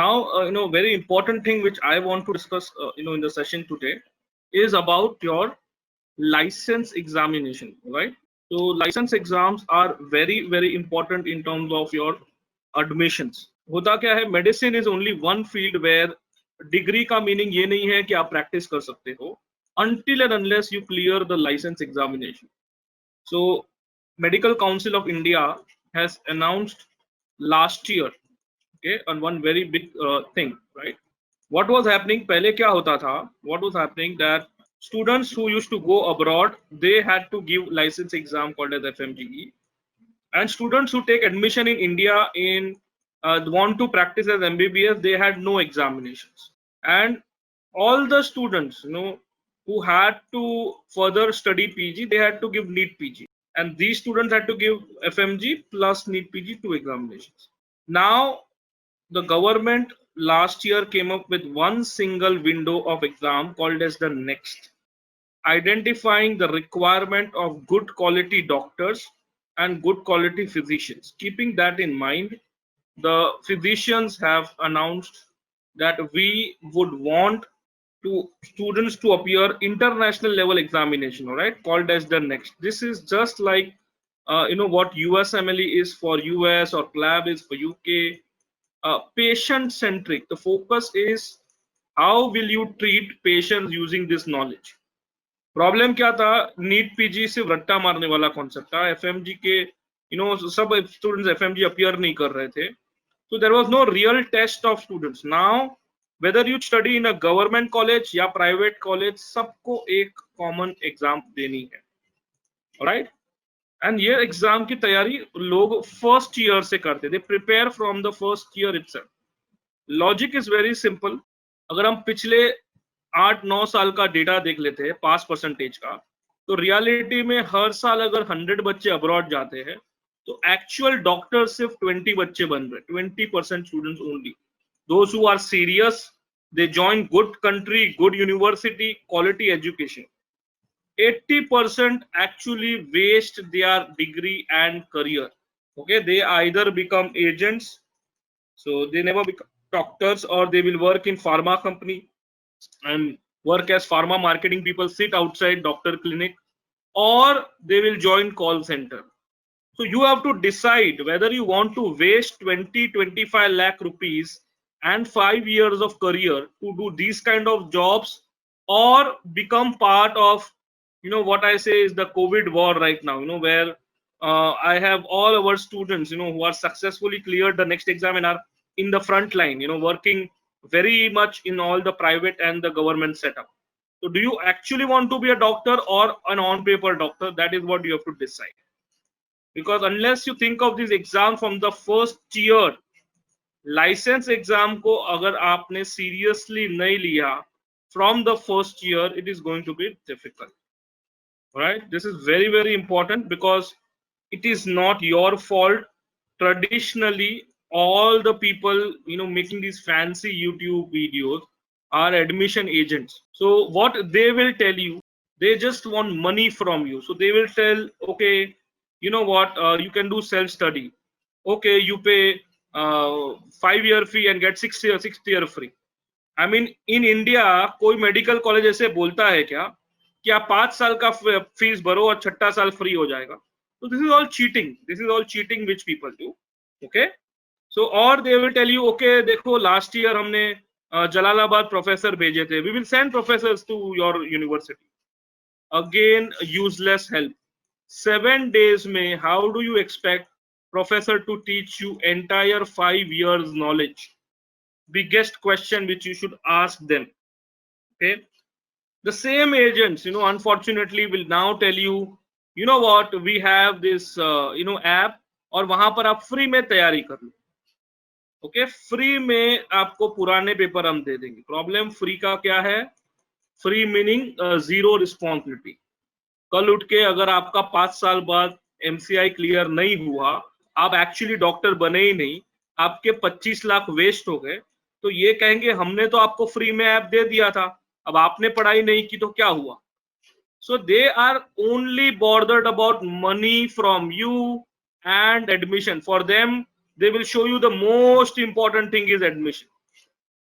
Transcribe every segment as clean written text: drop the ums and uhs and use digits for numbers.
Now, very important thing which I want to discuss, in the session today is about your license examination, right? So license exams are very, very important in terms of your admissions. होता क्या है, medicine is only one field where degree का meaning ये नहीं है कि आप practice कर सकते हो until and unless you clear the license examination. So Medical Council of India has announced last year, okay, on one very big thing, right? What was happening पहले क्या होता था? What was happening that students who used to go abroad, they had to give license exam called as FMGE, and students who take admission in India in want to practice as MBBS, they had no examinations. And all the students, who had to further study PG, they had to give NEET PG, and these students had to give FMG plus NEET PG 2 examinations. Now the government last year came up with one single window of exam called as the next, identifying the requirement of good quality doctors and good quality physicians. Keeping that in mind, the physicians have announced that we would want to students to appear international level examination, all right, called as the next. This is just like what USMLE is for US or CLAB is for UK. Patient centric. The focus is how will you treat patients using this knowledge. Problem क्या था, NEET PG सिर्फ रट्टा मारने वाला concept था. FMG के सब students FMG appear नहीं कर रहे थे, so there was no real test of students. Now whether you study in a government college या private college, सबको एक कॉमन एग्जाम देनी है, राइट? एंड ये एग्जाम की तैयारी लोग फर्स्ट ईयर से करते, they prepare from the first year itself. Logic is very simple. अगर हम पिछले 8-9 साल का डेटा देख लेते हैं पास परसेंटेज का, तो रियलिटी में हर साल अगर 100 बच्चे अब्रॉड जाते हैं तो एक्चुअल डॉक्टर सिर्फ 20 बच्चे बन रहे, 20% students only. Those who are serious, they join good country, good university, quality education. 80% actually waste their degree and career. Okay, they either become agents, so they never become doctors, or they will work in pharma company and work as pharma marketing people, sit outside doctor clinic, or they will join call center. So you have to decide whether you want to waste 20-25 lakh rupees and 5 years of career to do these kind of jobs, or become part of what I say is the COVID war right now, where I have all our students, who are successfully cleared the next exam and are in the front line, working very much in all the private and the government setup. So do you actually want to be a doctor or an on-paper doctor? That is what you have to decide. Because unless you think of this exam from the first year, license exam ko agar aapne seriously nahi liya from the first year, it is going to be difficult. Right, this is very, very important because it is not your fault. Traditionally, all the people making these fancy YouTube videos are admission agents. So what they will tell you, they just want money from you. So they will tell, okay, you know what, you can do self-study. Okay, you pay 5-year fee and get 6-year free. I mean, in India, कोई medical college ऐसे बोलता है क्या कि आप 5 साल का fees भरो और 6ठा साल फ्री हो जाएगा? So this is all cheating. This is all cheating which people do. Okay, so or they will tell you, okay, देखो last year हमने जलालाबाद प्रोफेसर भेजे थे, we will send professors to your university. Again, useless help. 7 days में how do you expect professor to teach you entire 5 years knowledge? Biggest question which you should ask them. Okay, the same agents, unfortunately will now tell you, what, we have this app, और वहां पर आप free में तैयारी कर लो. Okay, free में आपको पुराने पेपर हम दे देंगे. प्रॉब्लम फ्री का क्या है? Free meaning zero responsibility. कल उठ के अगर आपका 5 साल बाद MCI क्लियर नहीं हुआ, आप एक्चुअली डॉक्टर बने ही नहीं, आपके 25 लाख वेस्ट हो गए, तो ये कहेंगे हमने तो आपको फ्री में ऐप दे दिया था, अब आपने पढ़ाई नहीं की तो क्या हुआ? So they are only bothered about money from you and admission. For them, they will show you the most important thing is admission.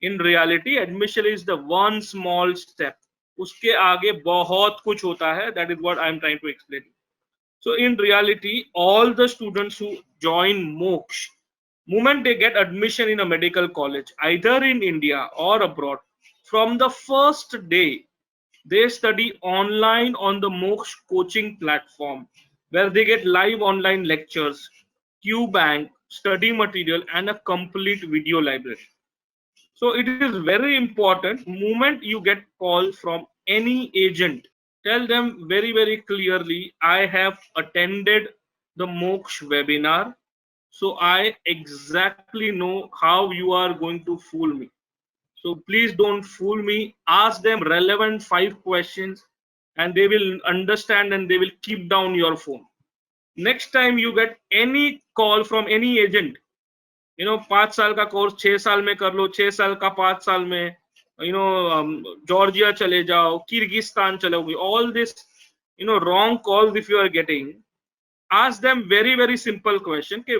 In reality, admission is the one small step. उसके आगे बहुत कुछ होता है. That is what I am trying to explain. So in reality, all the students who join Moksh, moment they get admission in a medical college, either in India or abroad, from the first day, they study online on the Moksh coaching platform, where they get live online lectures, Q bank, study material, and a complete video library. So it is very important. Moment you get call from any agent, tell them very clearly, I have attended the Moksh webinar, so I exactly know how you are going to fool me. So please don't fool me. Ask them relevant 5 questions, and they will understand and they will keep down your phone. Next time you get any call from any agent, 5 साल का course 6 साल में कर लो, 6 साल का 5 साल में, Georgia चले जाओ, किर्गिस्तान चले जाओ, all this wrong calls if you are getting, ask them very simple question. Okay,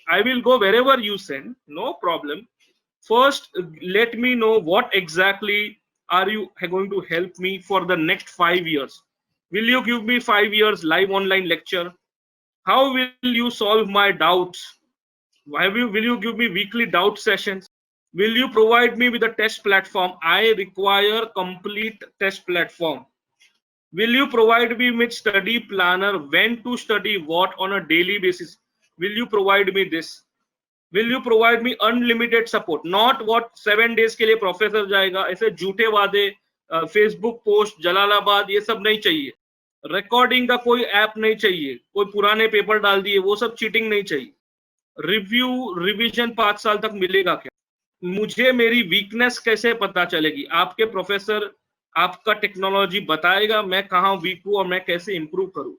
I will go wherever you send, no problem. First, let me know what exactly are you going to help me for the next 5 years. Will you give me 5 years live online lecture? How will you solve my doubts? Will you give me weekly doubt sessions? Will you provide me with a test platform? I require complete test platform. Will you provide me with study planner, when to study what on a daily basis? Will you provide me this? Will you provide me unlimited support? Not what 7 days के लिए professor जाएगा, ऐसे झूठे वादे, Facebook post, Jalalabad, ये सब नहीं चाहिए. रिकॉर्डिंग का कोई ऐप नहीं चाहिए, कोई पुराने पेपर डाल दिए, वो सब चीटिंग नहीं चाहिए. रिव्यू रिवीजन 5 साल तक मिलेगा क्या? मुझे मेरी वीकनेस कैसे पता चलेगी? आपके प्रोफेसर आपका टेक्नोलॉजी बताएगा मैं कहाँ वीक हूं और मैं कैसे इंप्रूव करूं.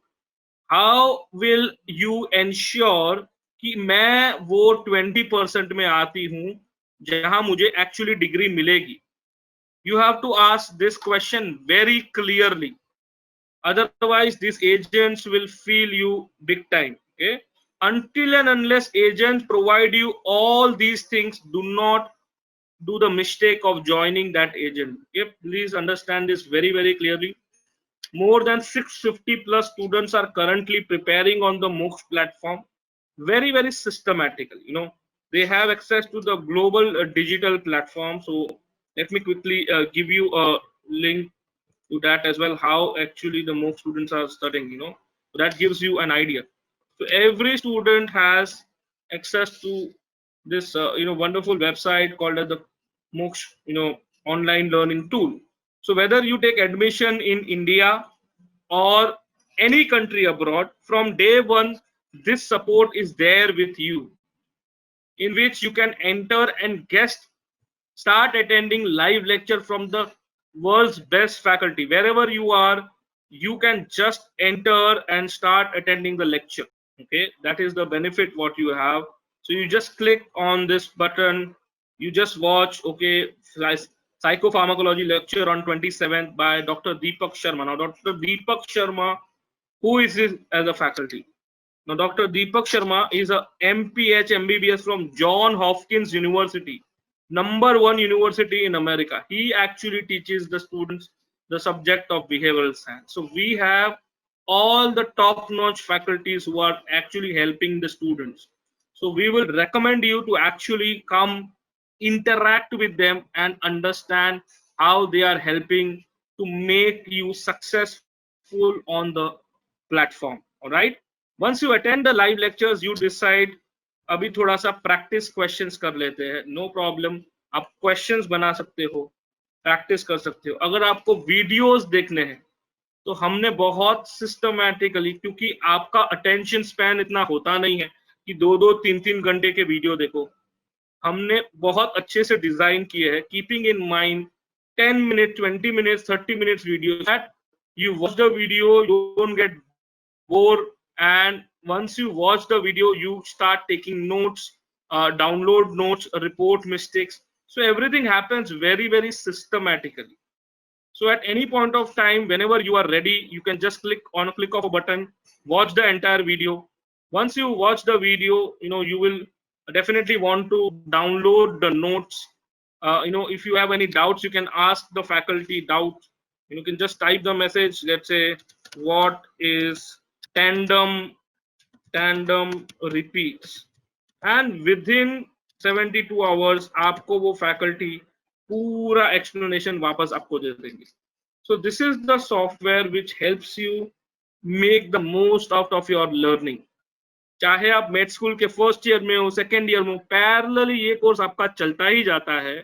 हाउ विल यू एंश्योर कि मैं वो 20% में आती हूं जहां मुझे एक्चुअली डिग्री मिलेगी? You have to ask this question very clearly. Otherwise, these agents will feel you big time. Okay? Until and unless agents provide you all these things, do not do the mistake of joining that agent. Okay? Please understand this very clearly. More than 650 plus students are currently preparing on the Moksh platform, very systematically. They have access to the global digital platform. So let me quickly give you a link to that as well, how actually the Moksh students are studying. So that gives you an idea. So every student has access to this wonderful website called as the Moksh online learning tool. So whether you take admission in India or any country abroad, from day one, this support is there with you, in which you can enter and guest, start attending live lecture from the world's best faculty. Wherever you are, you can just enter and start attending the lecture. Okay, that is the benefit what you have. So you just click on this button, you just watch, okay, psychopharmacology lecture on 27th by Dr. Deepak Sharma. Now Dr. Deepak Sharma, who is this as a faculty? Now Dr. Deepak Sharma is a MPH MBBS from John Hopkins University, #1 university in America. He actually teaches the students the subject of behavioral science. So we have all the top-notch faculties who are actually helping the students. So we will recommend you to actually come interact with them and understand how they are helping to make you successful on the platform. All right. Once you attend the live lectures, you decide अभी थोड़ा सा practice questions कर लेते हैं. No problem, आप questions बना सकते हो, प्रैक्टिस कर सकते हो. अगर आपको वीडियोस देखने हैं तो हमने बहुत सिस्टमैटिकली, क्योंकि आपका अटेंशन स्पैन इतना होता नहीं है कि 2-2, 3-3 घंटे के वीडियो देखो, हमने बहुत अच्छे से डिजाइन किए हैं, keeping in mind 10 minute, 20 minutes, 30 minutes video, that you watch the video, you don't get bored, and once you watch the video, you start taking notes, download notes, report mistakes. So everything happens very systematically. So at any point of time, whenever you are ready, you can just click of a button, watch the entire video. Once you watch the video, you will definitely want to download the notes if you have any doubts, you can ask the faculty doubts. You can just type the message. Let's say, what is tandem repeats, and within 72 hours आपको वो faculty पूरा explanation वापस आपको दे देंगे. So this is the software which helps you make the most out of your learning. चाहे आप made school के first year में हो, सेकेंड ईयर में हो, पैरेलली ये कोर्स आपका चलता ही जाता है,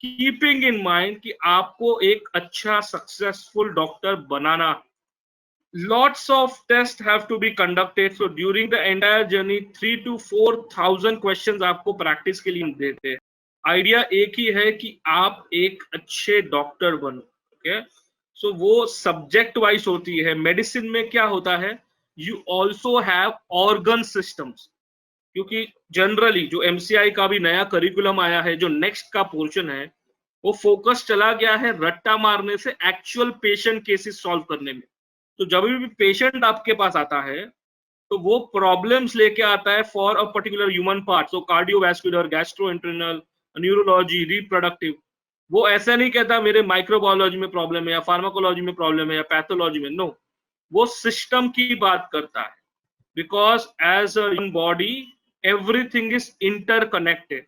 कीपिंग इन माइंड कि आपको एक अच्छा successful doctor banana. Lots of tests have to be conducted, so during the entire journey 3 to 4,000 questions आपको प्रैक्टिस के लिए देते हैं. आइडिया एक ही है कि आप एक अच्छे डॉक्टर बनो. ओके, सो वो सब्जेक्ट वाइज होती है. मेडिसिन में क्या होता है, you also have organ systems, क्योंकि जनरली जो एमसीआई का भी नया करिकुलम आया है, जो नेक्स्ट का पोर्शन है, वो फोकस चला गया है रट्टा मारने से एक्चुअल पेशेंट केसेस सॉल्व करने में. तो जब भी पेशेंट आपके पास आता है तो वो प्रॉब्लम्स लेके आता है for a particular human part. So cardiovascular, gastrointestinal, neurology, reproductive. वो ऐसा नहीं कहता मेरे माइक्रोबायोलॉजी में प्रॉब्लम है या फार्माकोलॉजी में प्रॉब्लम है या पैथोलॉजी में. नो, वो सिस्टम की बात करता है, because as a human body everything is interconnected.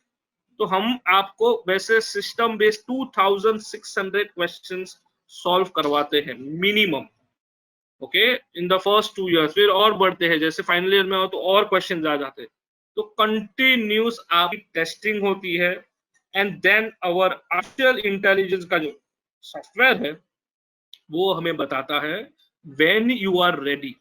तो हम आपको वैसे सिस्टम बेस्ड 2600 क्वेश्चंस सॉल्व करवाते हैं minimum. Okay, in the first 2 years. फिर और बढ़ते हैं, जैसे फाइनल ईयर में हो तो और क्वेश्चन आ जाते हैं. तो कंटिन्यूस आपकी टेस्टिंग होती है. And then our artificial intelligence का जो सॉफ्टवेयर है वो हमें बताता है when you are ready,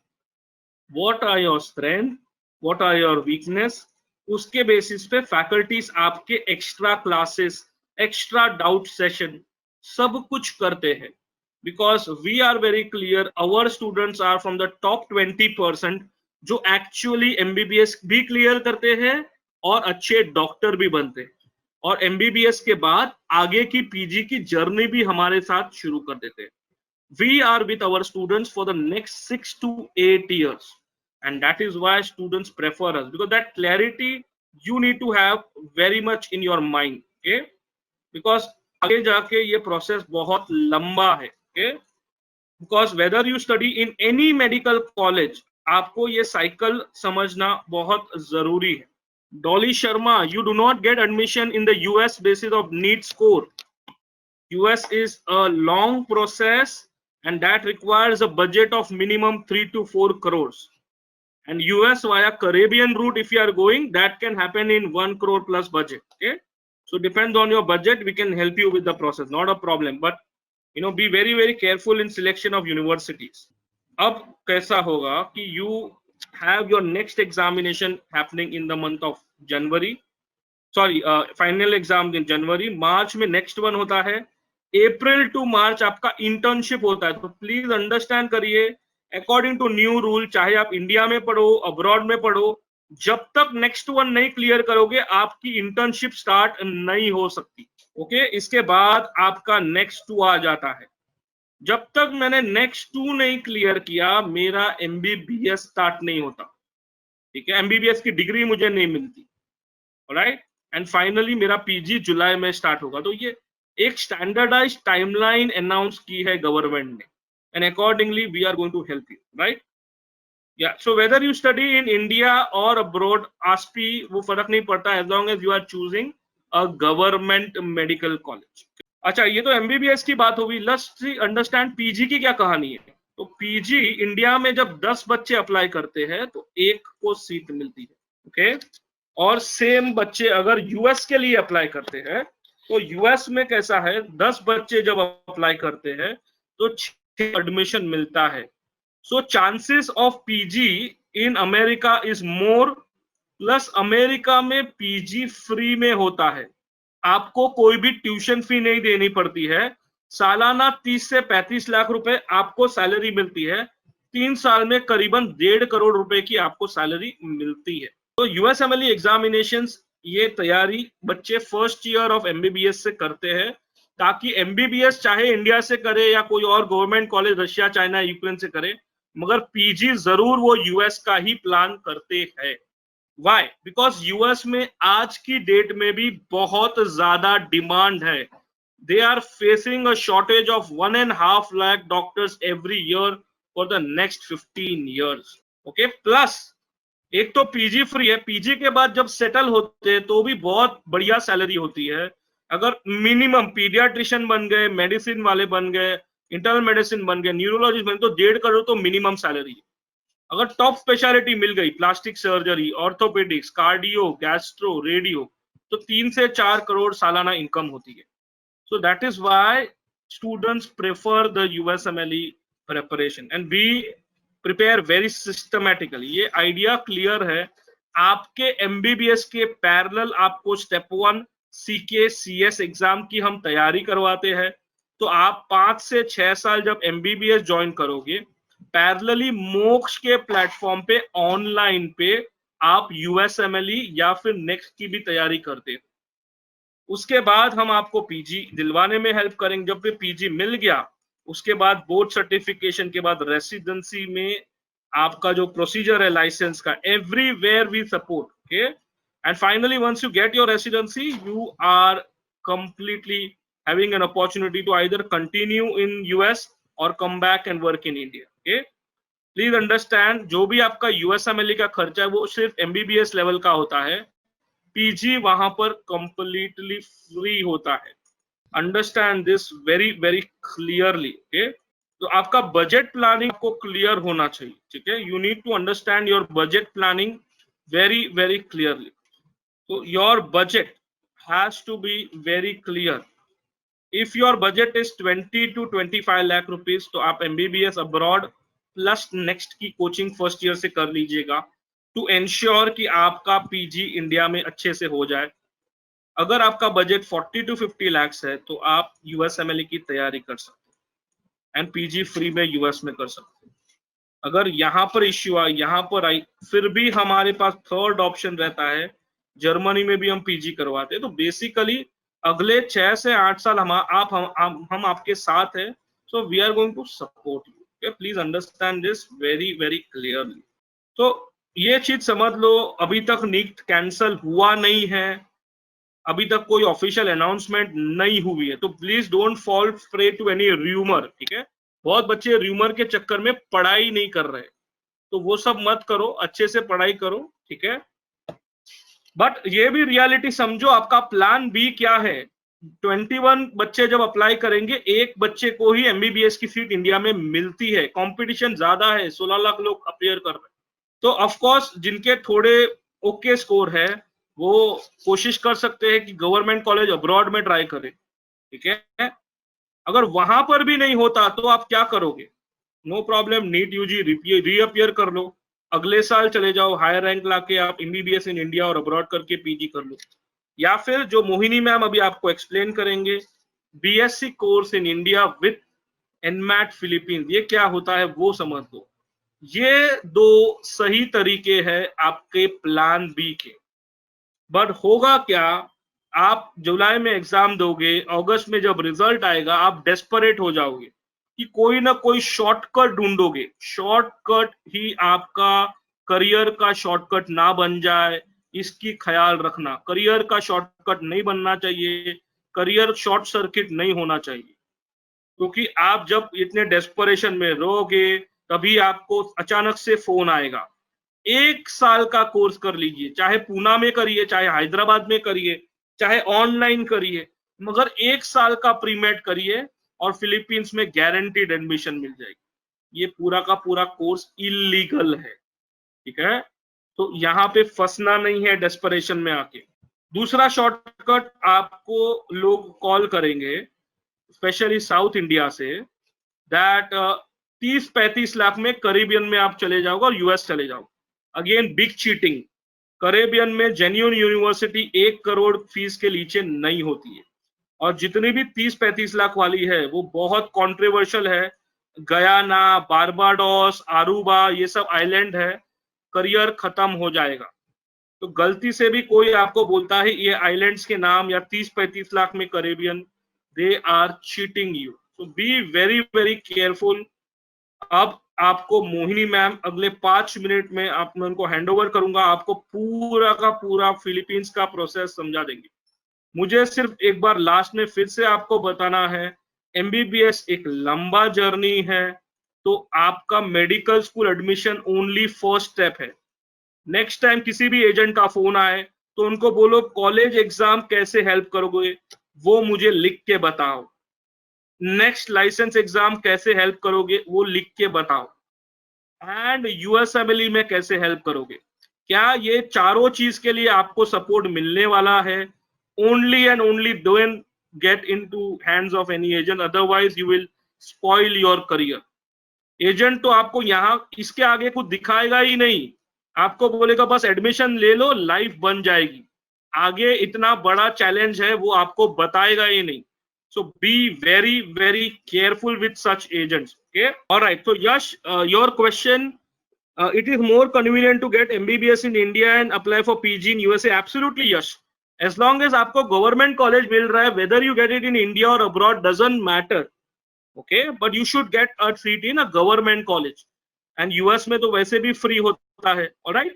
what are your strength, what are your weakness. उसके बेसिस पे फैकल्टीज आपके extra classes, extra doubt session सब कुछ करते हैं. Because we are very clear, our students are from the top 20% जो actually MBBS भी clear करते हैं और अच्छे डॉक्टर भी बनते हैं, और MBBS के बाद आगे की PG की जर्नी भी हमारे साथ शुरू कर देते हैं. We are with our students for the next 6 to 8 years, and that is why students prefer us, because that clarity you need to have very much in your mind. Okay, because आगे जाके ये process बहुत लंबा है. Okay, because whether you study in any medical college, आपको ये cycle समझना बहुत जरूरी है. Dolly Sharma, you do not get admission in the US basis of NEET score. US is a long process and that requires a budget of minimum 3 to 4 crores. And US via Caribbean route, if you are going, that can happen in 1 crore plus budget. Okay, so depends on your budget, we can help you with the process, not a problem. But be very careful in selection of universities. अब कैसा होगा कि you have your next examination happening in the month of January. Sorry, final exam in January. मार्च में next one होता है. अप्रैल to मार्च आपका internship होता है. तो प्लीज अंडरस्टैंड करिए, अकॉर्डिंग टू न्यू रूल, चाहे आप इंडिया में पढ़ो, अब्रॉड में पढ़ो, जब तक नेक्स्ट वन नहीं क्लियर करोगे आपकी इंटर्नशिप स्टार्ट नहीं हो सकती. ओके, इसके बाद आपका नेक्स्ट 2 आ जाता है. जब तक मैंने नेक्स्ट 2 नहीं क्लियर किया मेरा MBBS स्टार्ट नहीं होता. ठीक है, MBBS की डिग्री मुझे नहीं मिलती. ऑलराइट, एंड फाइनली मेरा PG जुलाई में स्टार्ट होगा. तो ये एक स्टैंडर्डाइज्ड टाइमलाइन अनाउंस की है गवर्नमेंट ने, and accordingly we are going to help you. Right, yeah so whether you study in India और अब्रॉड, ASPI वो फर्क नहीं पड़ता, as long as you are choosing a government medical college. अच्छा, ये तो MBBS की बात होगी. लेट्स अंडरस्टैंड PG की क्या कहानी है. तो PG इंडिया में जब 10 बच्चे अप्लाई करते हैं तो एक को सीट मिलती है. ओके, और सेम बच्चे अगर US के लिए अप्लाई करते हैं तो US में कैसा है, 10 बच्चे जब अप्लाई करते हैं तो 6 एडमिशन मिलता है. So chances of PG in America is more, plus America में PG फ्री में होता है. आपको कोई भी ट्यूशन फी नहीं देनी पड़ती है. सालाना 30 से 35 लाख रुपए आपको सैलरी मिलती है. 3 साल में करीबन 1.5 करोड़ रुपए की आपको सैलरी मिलती है. तो USMLE एग्जामिनेशंस ये तैयारी बच्चे फर्स्ट ईयर ऑफ MBBS से करते हैं, ताकि MBBS चाहे इंडिया से करे या कोई और government college Russia, China, Ukraine से करे, मगर PG जरूर वो US का ही प्लान करते हैं. वाई? बिकॉज यूएस में आज की डेट में भी बहुत ज्यादा डिमांड है. They are facing a shortage of 1.5 lakh doctors every year for the next 15 years. Okay, plus एक तो पीजी फ्री है. पीजी के बाद जब सेटल होते हैं तो भी बहुत बढ़िया सैलरी होती है. अगर मिनिमम पीडियाट्रिशियन बन गए, मेडिसिन वाले बन गए, इंटरनल मेडिसिन बन गए, न्यूरोलॉजिस्ट बन गए, तो 1.5 करोड़ तो मिनिमम सैलरी. अगर टॉप स्पेशलिटी मिल गई, plastic surgery, orthopaedics, cardio, gastro, radio, तो 3 से 4 करोड़ सालाना इनकम होती है. So that is why students prefer the USMLE preparation and we prepare very systematically. ये आइडिया क्लियर है. आपके MBBS के पैरेलल आपको स्टेप 1 CK CS एग्जाम की हम तैयारी करवाते हैं. तो आप 5 से 6 साल जब MBBS ज्वाइन करोगे, पैरेलली मोक्ष के प्लेटफॉर्म पे ऑनलाइन पे आप USMLE या फिर नेक्स्ट की भी तैयारी करते हो. उसके बाद हम आपको पीजी दिलवाने में हेल्प करेंगे. जब भी पीजी मिल गया, उसके बाद बोर्ड सर्टिफिकेशन के बाद रेसिडेंसी में आपका जो प्रोसीजर है लाइसेंस का, everywhere we support. Okay, and finally once you get your residency, you are completely having an opportunity to either continue in US और come back and work in India. Okay, please understand, जो भी आपका USMLE का खर्चा है वो सिर्फ MBBS level का होता है. पीजी वहां पर कंप्लीटली फ्री होता है. Understand this very very clearly. Okay, तो आपका बजट प्लानिंग आपको क्लियर होना चाहिए. ठीक है, you need to understand your budget planning very very clearly. तो your budget has to be very clear. If your budget is 20 to 25 lakh rupees, तो आप MBBS अब्रॉड प्लस नेक्स्ट की कोचिंग फर्स्ट ईयर से कर लीजिएगा टू एंश्योर कि आपका PG India में अच्छे से हो जाए. अगर आपका बजट 40 to 50 लाख है तो आप यूएसएमएलई की तैयारी कर सकते हैं एंड पीजी फ्री में यूएस में कर सकते हैं. अगर यहाँ पर इश्यू आई, यहाँ पर आई, फिर भी हमारे पास थर्ड ऑप्शन रहता है, जर्मनी में भी हम पीजी करवाते हैं. तो बेसिकली अगले 6 से 8 साल हम आपके साथ हैं. So we are going to support you. Please understand this very very clearly. तो ये चीज समझ लो, अभी तक नीट कैंसल हुआ नहीं है, अभी तक कोई ऑफिशियल अनाउंसमेंट नहीं हुई है. तो please don't fall prey to any rumour. ठीक है, बहुत बच्चे रूमर के चक्कर में पढ़ाई नहीं कर रहे, तो वो सब मत करो, अच्छे से पढ़ाई करो. ठीक है, बट ये भी रियलिटी समझो, आपका प्लान बी क्या है. 21 बच्चे जब अप्लाई करेंगे, एक बच्चे को ही MBBS की सीट इंडिया में मिलती है. कंपटीशन ज्यादा है, 16 लाख लोग अपियर कर रहे हैं. तो ऑफकोर्स जिनके थोड़े ओके स्कोर है वो कोशिश कर सकते हैं कि गवर्नमेंट कॉलेज अब्रॉड में ट्राई करें. ठीक है, अगर वहां पर भी नहीं होता तो आप क्या करोगे? No problem, NEET UG reappear कर लो, अगले साल चले जाओ, हायर रैंक लाके आप MBBS इन इंडिया और अब्रॉड करके पीजी कर लो. या फिर जो मोहिनी मैम अभी आपको एक्सप्लेन करेंगे, BSc course in India with NMAT Philippines, ये क्या होता है वो समझ लो. ये दो सही तरीके हैं आपके प्लान बी के. बट होगा क्या, आप जुलाई में एग्जाम दोगे, अगस्त में जब रिजल्ट आएगा आप डेस्परेट हो जाओगे कि कोई ना कोई शॉर्टकट ढूंढोगे. शॉर्टकट ही आपका करियर का शॉर्टकट ना बन जाए, इसकी ख्याल रखना. करियर का शॉर्टकट नहीं बनना चाहिए, करियर शॉर्ट सर्किट नहीं होना चाहिए. क्योंकि आप जब इतने डेस्परेशन में रहोगे तभी आपको अचानक से फोन आएगा. 1 साल का कोर्स कर लीजिए, चाहे पूना में करिए, चाहे हैदराबाद में करिए, चाहे ऑनलाइन करिए, मगर 1 साल का प्रीमेड करिए और फिलीपींस में गारंटीड एडमिशन मिल जाएगी. ये पूरा का पूरा कोर्स इलीगल है. ठीक है, तो यहाँ पे फंसना नहीं है डेस्परेशन में आके. दूसरा शॉर्टकट, आपको लोग कॉल करेंगे स्पेशली साउथ इंडिया से, दैट 30-35 लाख में करेबियन में आप चले जाओगे और यूएस चले जाओगे. Again big cheating. करेबियन में जेन्युइन यूनिवर्सिटी 1 करोड़ फीस के नीचे नहीं होती है, और जितनी भी 30-35 लाख वाली है वो बहुत कॉन्ट्रोवर्शियल है. गयाना, बारबाडोस, आरूबा, ये सब आइलैंड है, करियर खत्म हो जाएगा. तो गलती से भी कोई आपको बोलता है ये आइलैंड्स के नाम या 30-35 लाख में Caribbean, they are cheating you. So be very very careful. अब आपको मोहिनी मैम अगले 5 मिनट में मैं उनको हैंड ओवर करूंगा, आपको पूरा का पूरा फिलीपींस का प्रोसेस समझा देंगे। मुझे सिर्फ एक बार लास्ट में फिर से आपको बताना है, एमबीबीएस एक लंबा जर्नी है, तो आपका medical school admission only first step है। नेक्स्ट टाइम किसी भी एजेंट का फोन आए तो उनको बोलो कॉलेज एग्जाम कैसे हेल्प करोगे, वो मुझे लिख के बताओ। नेक्स्ट लाइसेंस एग्जाम कैसे हेल्प करोगे, वो लिख के बताओ। एंड यूएसएमएलई में कैसे हेल्प करोगे। क्या ये चारों चीज के लिए आपको सपोर्ट मिलने वाला है? Only and only don't get into hands of any agent, otherwise you will spoil your career. Agent तो आपको यहाँ इसके आगे कुछ दिखाएगा ही नहीं, आपको बोलेगा बस एडमिशन ले लो, लाइफ बन जाएगी। आगे इतना बड़ा चैलेंज है वो आपको बताएगा ही नहीं। So be very careful with such agents. Okay. All right. So Yash, your question. It is more convenient to get MBBS in India and apply for PG in USA. Absolutely, Yash. As long as आपको government college मिल रहा है, whether you get it in India or abroad doesn't matter. Okay. But you should get a seat in a government college. And US में तो वैसे भी free होता है. All right.